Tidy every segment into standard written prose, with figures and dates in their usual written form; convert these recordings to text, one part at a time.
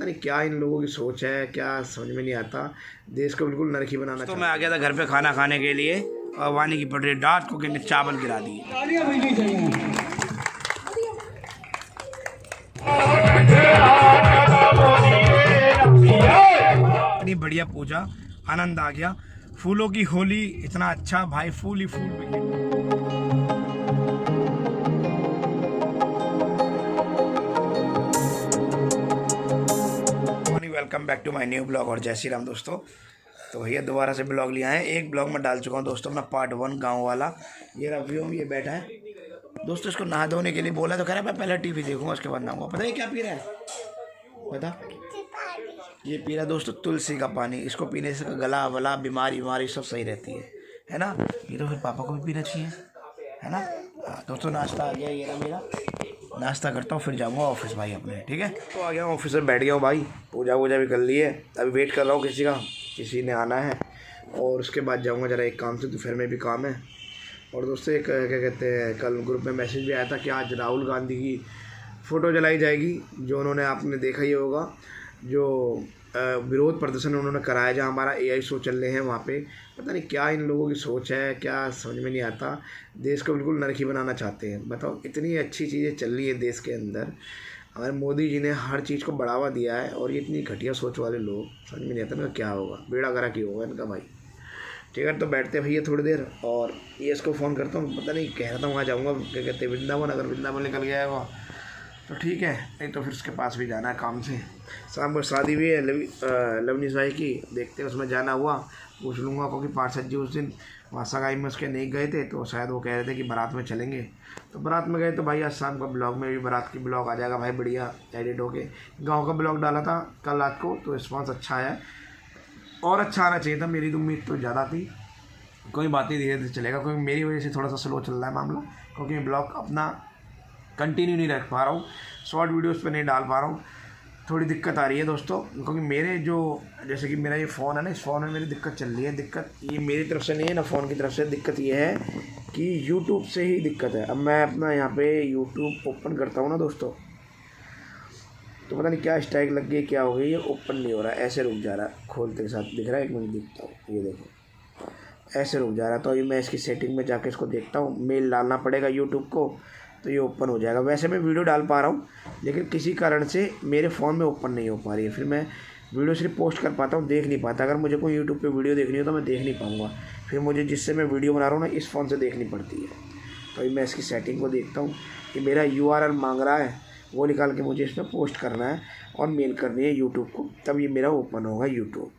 पता नहीं क्या इन लोगों की सोच है, क्या समझ में नहीं आता। देश को बिल्कुल नरकी बनाना। तो मैं आ गया था घर पे खाना खाने के लिए और वानी की पड़ रही डांट को किन्ने चावल गिरा दिए। इतनी बढ़िया पूजा, आनंद आ गया। फूलों की होली, इतना अच्छा भाई, फूल ही फूल बिके। Welcome back to my new blog और जय श्री राम दोस्तों। तो भैया दोबारा से ब्लॉग लिया है। एक ब्लॉग में डाल चुका हूँ दोस्तों अपना पार्ट 1 गांव वाला। ये रवियों ये बैठा है दोस्तों, इसको नहा धोने के लिए बोला तो कह रहा है मैं पहले टीवी देखूंगा उसके बाद नहाऊंगा। पता है क्या पी रहा है? पता ये पी रहा है दोस्तों तुलसी का पानी। इसको पीने से गला वला बीमारी सब सही रहती है ना। ये तो फिर पापा को भी पीना चाहिए, है ना। दोस्तों नाश्ता आ गया, ये ना मेरा नाश्ता करता हूँ फिर जाऊँगा ऑफिस भाई अपने, ठीक है। तो आ गया हूँ ऑफिस में, बैठ गया हूँ भाई, पूजा वूजा भी कर ली है। अभी वेट कर रहा हूँ किसी ने आना है और उसके बाद जाऊँगा ज़रा एक काम से, दोपहर में भी काम है। और दोस्तों एक क्या कहते हैं, कल ग्रुप में मैसेज भी आया था कि आज राहुल गांधी की फ़ोटो जलाई जाएगी, जो उन्होंने आपने देखा ही होगा, जो विरोध प्रदर्शन उन्होंने कराया जहाँ हमारा AI शो चल रहे हैं वहाँ पे। पता नहीं क्या इन लोगों की सोच है, क्या समझ में नहीं आता। देश को बिल्कुल नरकी बनाना चाहते हैं। बताओ, इतनी अच्छी चीज़ें चल रही है देश के अंदर, हमारे मोदी जी ने हर चीज़ को बढ़ावा दिया है और ये इतनी घटिया सोच वाले लोग, समझ में नहीं आता इनका क्या होगा, बेड़ा गर्क ही होगा इनका भाई। ठीक है, तो बैठते भैया थोड़ी देर और ये इसको फ़ोन करता हूँ। पता नहीं कह रहा था वहाँ जाऊँगा, क्या कहते हैं वृंदावन, अगर वृंदावन निकल गया है वहाँ तो ठीक है, नहीं तो फिर उसके पास भी जाना है काम से। शाम को शादी भी है लवनीश भाई की, देखते हैं उसमें जाना हुआ पूछ लूँगा, क्योंकि पार्षद जी उस दिन वहाँ सगाई में उसके नहीं गए थे तो शायद वो कह रहे थे कि बारात में चलेंगे। तो बारात में गए तो भाई आज शाम का ब्लॉग में भी बारात की ब्लॉग आ जाएगा भाई, बढ़िया एडिट होके। गाँव का ब्लॉग डाला था कल रात को तो रिस्पॉन्स अच्छा आया और अच्छा आना चाहिए था, मेरी तो उम्मीद तो ज़्यादा थी। कोई बात नहीं, धीरे धीरे चलेगा, क्योंकि मेरी वजह से थोड़ा सा स्लो चल रहा है मामला, क्योंकि मैं ब्लॉग अपना कंटिन्यू नहीं रख पा रहा हूँ, शॉर्ट वीडियोस पे नहीं डाल पा रहा हूँ। थोड़ी दिक्कत आ रही है दोस्तों, क्योंकि मेरे जो जैसे कि मेरा ये फ़ोन है ना, इस फ़ोन में मेरी दिक्कत चल रही है। दिक्कत ये मेरी तरफ से नहीं है ना, फ़ोन की तरफ से। दिक्कत ये है कि यूट्यूब से ही दिक्कत है। अब मैं अपना यहाँ पे यूट्यूब ओपन करता हूँ ना दोस्तों, तो पता नहीं क्या स्ट्राइक लग गई, क्या हो गई, ये ओपन नहीं हो रहा है, ऐसे रुक जा रहा है। खोलते के साथ दिख रहा है, एक मिनट दिखता हूँ, ये देखो ऐसे रुक जा रहा है। तो अभी मैं इसकी सेटिंग में जाके इसको देखता हूँ, मेल डालना पड़ेगा यूट्यूब को तो ये ओपन हो जाएगा। वैसे मैं वीडियो डाल पा रहा हूँ लेकिन किसी कारण से मेरे फ़ोन में ओपन नहीं हो पा रही है। फिर मैं वीडियो सिर्फ पोस्ट कर पाता हूँ, देख नहीं पाता। अगर मुझे कोई यूट्यूब पे वीडियो देखनी हो तो मैं देख नहीं पाऊँगा, फिर मुझे जिससे मैं वीडियो बना रहा हूँ ना इस फ़ोन से देखनी पड़ती है। तो अभी मैं इसकी सेटिंग को देखता हूँ कि मेरा URL मांग रहा है, वो निकाल के मुझे इसमें पोस्ट करना है और मेल करनी है यूट्यूब को, तब ये मेरा ओपन होगा यूट्यूब।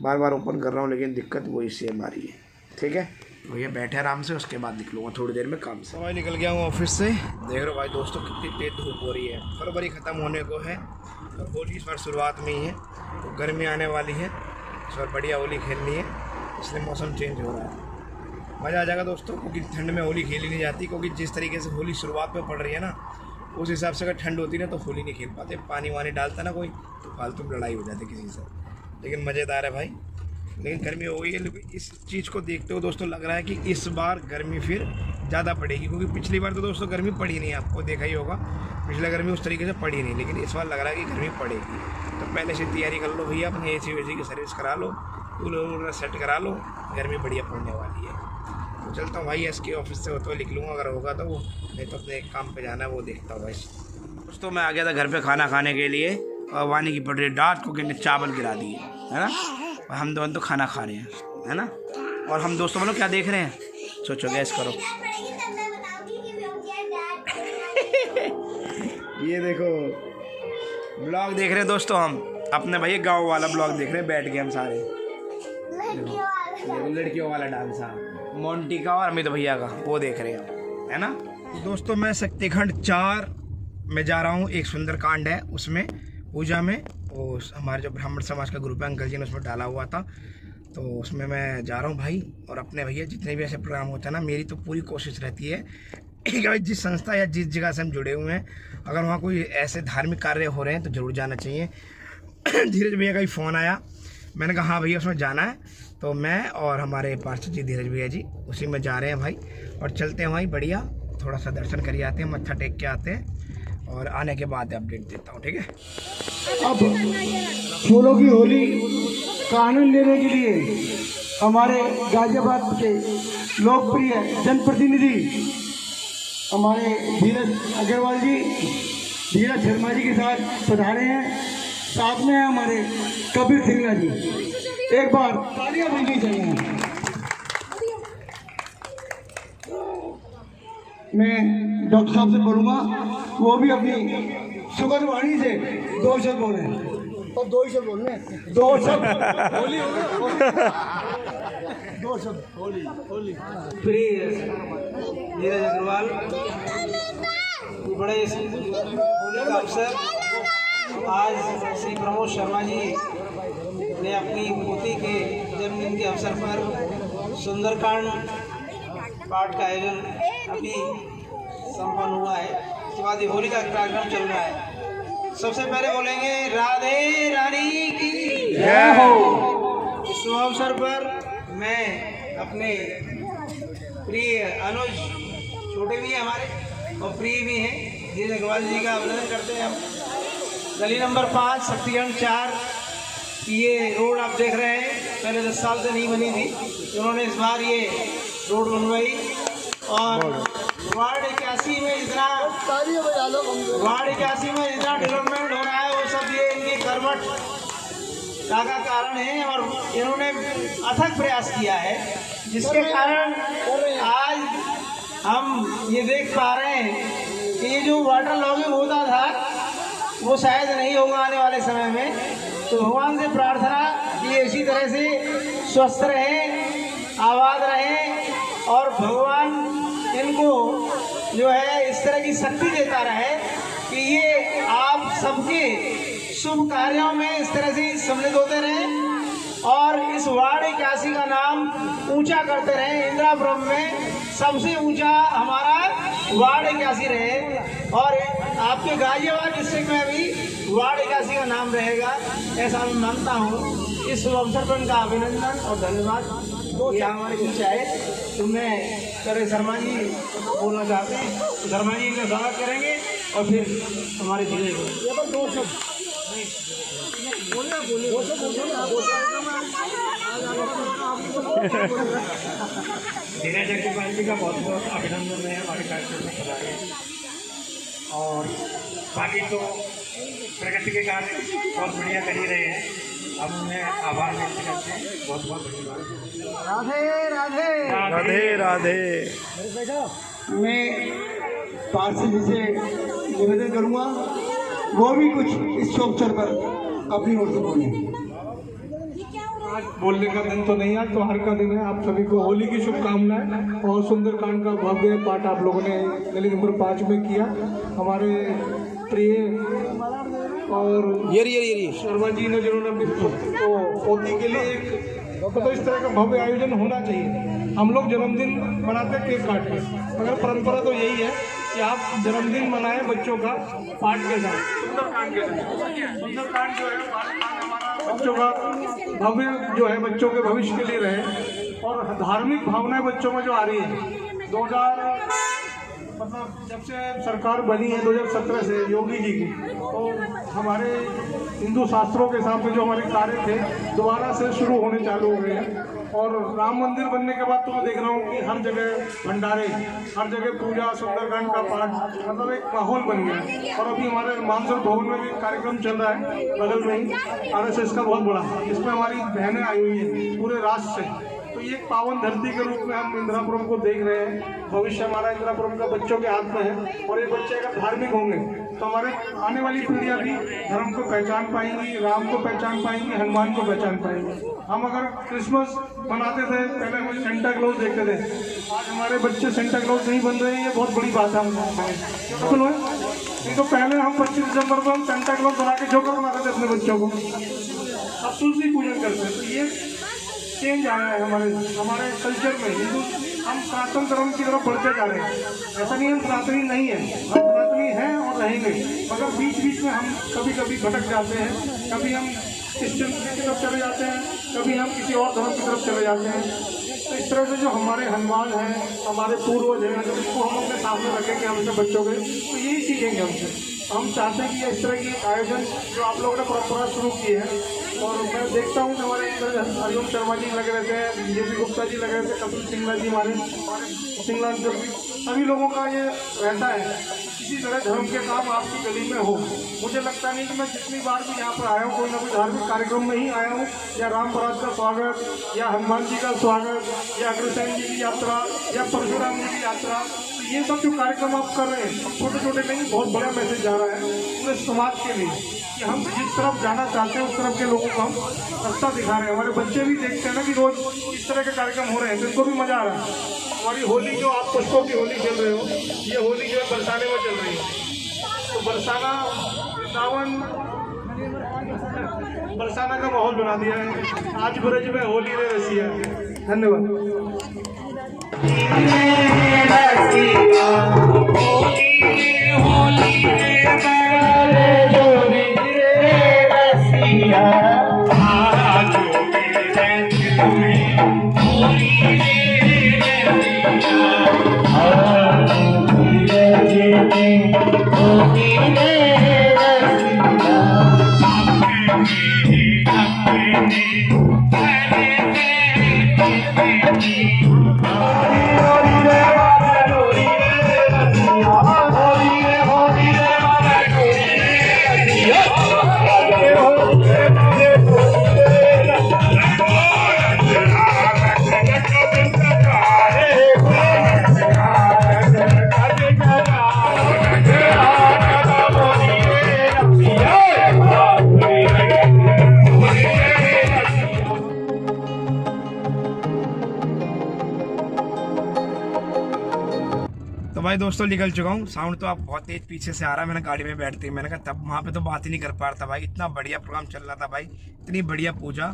बार बार ओपन कर रहा हूँ लेकिन दिक्कत वही सेम आ रही है, ठीक है। भैया बैठे आराम से, उसके बाद निकलूँगा थोड़ी देर में काम से। भाई निकल गया हूँ ऑफिस से। देख रहे हो भाई दोस्तों कितनी तेज धूप हो रही है। फरवरी ख़त्म होने को है और होली इस बार शुरुआत में ही है, तो गर्मी आने वाली है, इस बार बढ़िया होली खेलनी है, इसलिए मौसम चेंज हो रहा है। मज़ा आ जाएगा दोस्तों, क्योंकि ठंड में होली खेली नहीं जाती, क्योंकि जिस तरीके से होली शुरुआत में पड़ रही है ना, उस हिसाब से अगर ठंड होती ना तो होली नहीं खेल पाते। पानी वानी डालता ना कोई तो फालतू लड़ाई हो जाती किसी से, लेकिन मज़ेदार है भाई। लेकिन गर्मी हो गई है, लेकिन इस चीज़ को देखते हुए दोस्तों लग रहा है कि इस बार गर्मी फिर ज़्यादा पड़ेगी, क्योंकि पिछली बार तो दोस्तों गर्मी पड़ी नहीं, आपको देखा ही होगा, पिछला गर्मी उस तरीके से पड़ी नहीं, लेकिन इस बार लग रहा है कि गर्मी पड़ेगी। तो पहले से तैयारी कर लो भैया, अपनी AC वेसी की सर्विस करा लो, कूलर सेट करा लो, गर्मी बढ़िया पड़ने वाली है। तो चलता हूँ भाई, SK ऑफिस से होते हुए लिख लूँगा अगर होगा तो वो, नहीं तो अपने एक काम पर जाना है, वो देखता हूँ भाई। दोस्तों मैं आ गया था घर पर खाना खाने के लिए और वानी की पड़ रही डांट को किन्ने चावल गिरा दिए, है ना। और हम दोनों तो खाना खा रहे हैं, है ना। और हम दोस्तों मतलब क्या देख रहे हैं, सोचो गैस करो। ये देखो ब्लॉग देख रहे हैं दोस्तों, हम अपने भैया गांव वाला ब्लॉग देख रहे हैं, बैठ गए हम सारे। लड़कियों वाला डांस, हाँ, मोंटी का और अमित भैया का, वो देख रहे हैं, है ना। दोस्तों मैं शक्तिखंड 4 में जा रहा हूँ, एक सुंदरकांड है उसमें पूजा में, वो हमारे जो ब्राह्मण समाज का ग्रुप है, अंकल जी ने उसमें डाला हुआ था, तो उसमें मैं जा रहा हूँ भाई। और अपने भैया जितने भी ऐसे प्रोग्राम होते हैं ना, मेरी तो पूरी कोशिश रहती है कि भाई जिस संस्था या जिस जगह से हम जुड़े हुए हैं, अगर वहाँ कोई ऐसे धार्मिक कार्य हो रहे हैं तो ज़रूर जाना चाहिए। धीरज भैया का ही फ़ोन आया, मैंने कहा हाँ भैया उसमें जाना है, तो मैं और हमारे पार्षद जी धीरज भैया जी उसी में जा रहे हैं भाई। और चलते हैं भाई, बढ़िया थोड़ा सा दर्शन कर आते हैं, मत्था टेक के आते हैं और आने के बाद अपडेट देता हूँ, ठीक है। अब फूलों की होली का आनंद लेने के लिए हमारे गाजियाबाद के लोकप्रिय जनप्रतिनिधि हमारे धीरज अग्रवाल जी, धीरज शर्मा जी के साथ पधारे हैं। साथ में है हमारे कबीर सिंगला जी। एक बार तालियां बजनी चाहिए। मैं डॉक्टर साहब से बोलूँगा वो भी अपनी सुगंध वाणी से 2 शब्द बोले और 2 ही शब्द बोलने 2 शब्द होली हो गया 2 शब्द होली। प्रिय धीरज अग्रवाल, बड़े होली का अवसर आज श्री प्रमोद शर्मा जी ने अपनी पोती के जन्मदिन के अवसर पर सुंदरकांड पाठ का आयोजन अभी संपन्न हुआ है। इसके बाद ये होली का कार्यक्रम चल रहा है। सबसे पहले बोलेंगे राधे रानी की जय हो। इस शुभ अवसर पर मैं अपने प्रिय अनुज, छोटे भी हैं हमारे और प्रिय भी हैं, धीरज अग्रवाल जी का अभिनंदन करते हैं हम। गली नंबर 5 शक्तिगढ़ 4 ये रोड आप देख रहे हैं, पहले 10 साल से नहीं बनी थी, उन्होंने इस बार ये रोड बनवाई। और वार्ड 81 में जितना डेवलपमेंट हो रहा है वो सब ये इनकी कर्मठ का कारण है और इन्होंने अथक प्रयास किया है, जिसके कारण आज हम ये देख पा रहे हैं कि ये जो वाटर लॉगिंग होता था वो शायद नहीं होगा आने वाले समय में। तो भगवान से प्रार्थना कि इसी तरह से स्वस्थ रहें, आबाद रहें और भगवान इनको जो है इस तरह की शक्ति देता रहे कि ये आप सबके शुभ कार्यों में इस तरह से सम्मिलित होते रहें और इस वार्ड 81 का नाम ऊंचा करते रहें। इंदिरापुरम में सबसे ऊंचा हमारा वार्ड 81 रहे और आपके गाजियाबाद डिस्ट्रिक्ट में भी वार्ड 81 का नाम रहेगा, ऐसा मैं मानता हूँ। इस शुभ अवसर पर उनका अभिनंदन और धन्यवाद। यहाँ हमारे कुछ आए तो मैं करे शर्मा जी बोलना चाहते हैं, तो शर्मा जी इनका स्वागत करेंगे और फिर हमारे धीरे धीरज अग्रवाल जी का बहुत बहुत अभिनंदन है हमारे कार्यक्रम में पधारे। और बाकी तो प्रगति के कार्य बहुत बढ़िया कर ही रहे हैं, हम उन्हें आभार व्यक्त करते हैं। बहुत बहुत धन्यवाद। राधे राधे राधे राधे। मैं पार्षद जी से निवेदन करूँगा वो भी कुछ इस अवसर पर अपनी ओर से बोलें। आज बोलने का दिन तो नहीं, आज त्योहार का दिन है। आप सभी को होली की शुभकामनाएं और सुंदरकांड का भव्य पाठ आप लोगों ने गली नंबर 5 में किया। हमारे प्रिय और शर्मा जी ने जिन्होंने अपनी पोती के लिए एक तो इस तरह का भव्य आयोजन होना चाहिए। हम लोग जन्मदिन मनाते केक काट के, मगर परंपरा तो यही है कि आप जन्मदिन मनाएं बच्चों का पाठ के साथ, सुंदरकांड के साथ। सुंदरकांड जो है बच्चों का भव्य जो है बच्चों के भविष्य के लिए रहे और धार्मिक भावनाएं बच्चों में जो आ रही है 2000 मतलब जब से सरकार बनी है 2017 से योगी जी की, तो हमारे हिंदू शास्त्रों के हिसाब से जो हमारे कार्य थे दोबारा से शुरू होने चालू हो गए हैं। और राम मंदिर बनने के बाद तो मैं देख रहा हूँ कि हर जगह भंडारे, हर जगह पूजा, सुंदरकांड का पाठ, मतलब एक माहौल बन गया। और अभी हमारे मानसर भवन में भी कार्यक्रम चल रहा है बगल में ही, RSS का बहुत बड़ा, इसमें हमारी बहनें आई हुई हैं पूरे राष्ट्र से। तो ये एक पावन धरती के रूप में हम इंदिरापुरम को देख रहे हैं। भविष्य हमारा इंदिरापुरम का बच्चों के हाथ में है और ये बच्चे अगर धार्मिक होंगे तो हमारे आने वाली पीढ़ियाँ भी धर्म को पहचान पाएंगी, राम को पहचान पाएंगी, हनुमान को पहचान पाएंगे। हम अगर क्रिसमस मनाते थे पहले हम सेंटा क्लॉज देखते थे, आज हमारे बच्चे सेंटा क्लॉज नहीं बन रहे हैं, ये बहुत बड़ी बात है। सुनो, नहीं तो पहले हम 25 दिसंबर को हम सेंटा क्लॉज बना के जोकर बनाते थे अपने बच्चों को, अब तुलसी पूजन करते हैं। तो ये चेंज आया है हमारे कल्चर में। हिंदू हम सनातन धर्म की तरफ बढ़ते जा रहे हैं। ऐसा नहीं हम सनातनी नहीं है, हम सनातनी हैं और रहेंगे, मगर बीच बीच में हम कभी कभी भटक जाते हैं। कभी हम क्रिश्चियन की तरफ चले जाते हैं, कभी हम किसी और धर्म की तरफ चले जाते हैं। तो इस तरह से जो हमारे हनुमान हैं, हमारे पूर्वज हैं, इसको हम अपने सामने रखेंगे हमसे बच्चों के, तो यही सीखेंगे हमसे। हम चाहते हैं कि इस तरह की आयोजन जो आप लोगों ने परंपरा शुरू की है, और मैं देखता हूँ कि हमारे इधर हरिओम शर्मा जी लगे रहते हैं, जेपी गुप्ता जी लगे रहते हैं, कपिल सिंगला जी, हमारे सिंगला जो भी, सभी लोगों का ये रहता है किसी तरह धर्म के काम आपकी गली में हो। मुझे लगता नहीं कि मैं जितनी बार भी यहाँ पर आया हूँ कोई ना कोई धार्मिक कार्यक्रम में ही आया हूँ, या राम महाराज का स्वागत, या हनुमान जी का स्वागत, या अग्रसेन जी की यात्रा, या परशुराम जी की यात्रा, तो ये सब जो कार्यक्रम आप कर रहे हैं छोटे छोटे नहीं, बहुत बड़ा मैसेज जा रहा है पूरे समाज के लिए कि हम जिस तरफ जाना चाहते हैं उस तरफ के लोगों को हम रास्ता दिखा रहे हैं। हमारे बच्चे भी देखते हैं ना कि रोज इस तरह के कार्यक्रम हो रहे हैं, तो इनको भी मजा आ रहा है। हमारी होली जो आप पुष्पों की होली खेल रहे हो, ये होली जो है बरसाने में चल रही है, तो बरसाना वृंदावन बरसाना का माहौल बना दिया है। आज ब्रज में होली रे रसिया। धन्यवाद। भाई दोस्तों निकल चुका हूँ। साउंड तो आप बहुत तेज पीछे से आ रहा है, मैंने गाड़ी में बैठते ही मैंने कहा तब वहाँ पे तो बात ही नहीं कर पा रहा था भाई, इतना बढ़िया प्रोग्राम चल रहा था भाई, इतनी बढ़िया पूजा,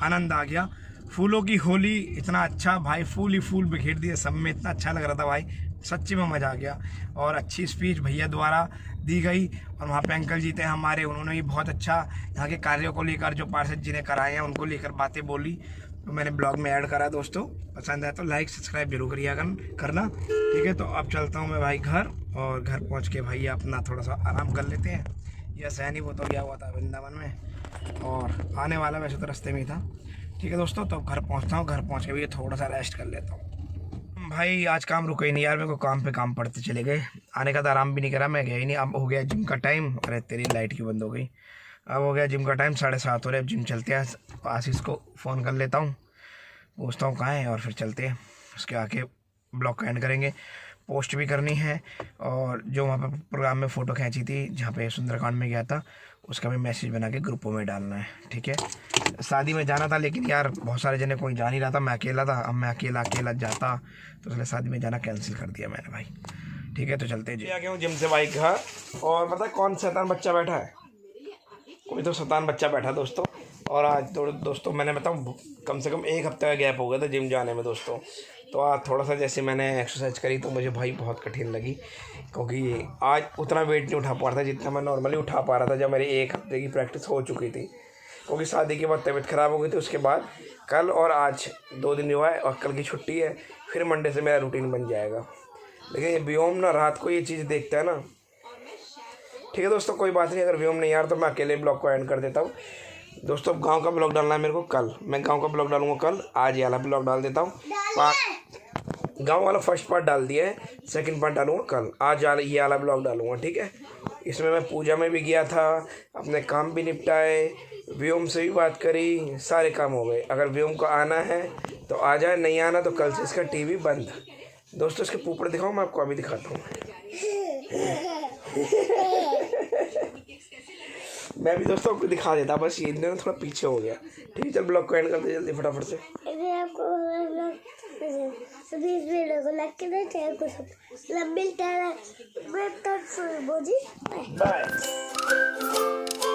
आनंद आ गया, फूलों की होली, इतना अच्छा भाई, फूल ही फूल बिखेर दिए सब में, इतना अच्छा लग रहा था भाई, सच्ची में मज़ा आ गया। और अच्छी स्पीच भैया द्वारा दी गई, और वहाँ पे अंकल जी थे हमारे, उन्होंने भी बहुत अच्छा यहाँ के कार्यों को लेकर जो पार्षद जी ने कराए हैं उनको लेकर बातें बोली, तो मैंने ब्लॉग में ऐड करा। दोस्तों पसंद आया तो लाइक सब्सक्राइब जरूर करिए करना, ठीक है। तो अब चलता हूँ मैं भाई घर, और घर पहुँच के भाई अपना थोड़ा सा आराम कर लेते हैं। यह सहनी वो तो गया हुआ था वृंदावन में, और आने वाला वैसे तो रास्ते में ही था, ठीक है दोस्तों। तो अब घर पहुँचता हूँ, घर पहुँच के भी थोड़ा सा रेस्ट कर लेता हूँ भाई। आज काम रुका ही नहीं यार, मेरे को काम पे काम पड़ते चले गए, आने का तो आराम भी नहीं करा, मैं गया ही नहीं। अब हो गया जिम का टाइम, अरे तेरी लाइट क्यों बंद हो गई। अब हो गया जिम का टाइम, 7:30 हो रहे, अब जिम चलते हैं। आशीष को फ़ोन कर लेता हूँ, पूछता हूँ कहाँ है, और फिर चलते हैं। उसके आके ब्लॉग का एंड करेंगे, पोस्ट भी करनी है, और जो वहाँ पे प्रोग्राम में फ़ोटो खींची थी जहाँ पे सुंदरकांड में गया था उसका भी मैसेज बना के ग्रुपों में डालना है, ठीक है। शादी में जाना था लेकिन यार बहुत सारे जने कोई जा नहीं रहा था, मैं अकेला था, अब मैं अकेला जाता तो इसलिए शादी में जाना कैंसिल कर दिया मैंने भाई, ठीक है। तो चलते हैं। आ गया हूँ जिम से भाई घर, और पता है कौन शैतान बच्चा बैठा है, कोई तो शैतान बच्चा बैठा दोस्तों। और आज तो दोस्तों मैंने बताऊँ कम से कम 1 हफ्ते का गैप हो गया था जिम जाने में दोस्तों। तो आज थोड़ा सा जैसे मैंने एक्सरसाइज करी तो मुझे भाई बहुत कठिन लगी, क्योंकि आज उतना वेट नहीं उठा पा रहा था जितना मैं नॉर्मली उठा पा रहा था जब मेरी 1 हफ्ते की प्रैक्टिस हो चुकी थी, क्योंकि शादी के बाद तबीयत ख़राब हो गई थी। उसके बाद कल और आज 2 दिन हुआ है, और कल की छुट्टी है, फिर मंडे से मेरा रूटीन बन जाएगा। लेकिन ये व्योम ना रात को ये चीज़ देखता है ना, ठीक है दोस्तों, कोई बात नहीं। अगर व्योम नहीं यार तो मैं अकेले ब्लॉग को एंड कर देता हूँ दोस्तों। गांव का ब्लॉग डालना है मेरे को कल, मैं गांव का ब्लॉग डालूंगा कल। आज ये वाला ब्लॉग डाल देता हूँ, गांव वाला फर्स्ट पार्ट डाल दिया है, सेकंड पार्ट डालूंगा कल। आज ये वाला ब्लॉग डालूंगा, ठीक है। इसमें मैं पूजा में भी गया था, अपने काम भी निपटाए, व्योम से भी बात करी, सारे काम हो गए। अगर व्योम को आना है तो आ जाए, नहीं आना तो कल से इसका टीवी बंद। दोस्तों इसके ऊपर दिखाऊँ, मैं आपको अभी दिखाता हूँ। मैं भी दोस्तों आपको दिखा देता, बस ये दिन थोड़ा पीछे हो गया, ठीक है। चल ब्लॉग को एंड करते जल्दी फटाफट से। सभी इस वीडियो को लाइक करें, चैनल को सब्सक्राइब, मिलता है बाय।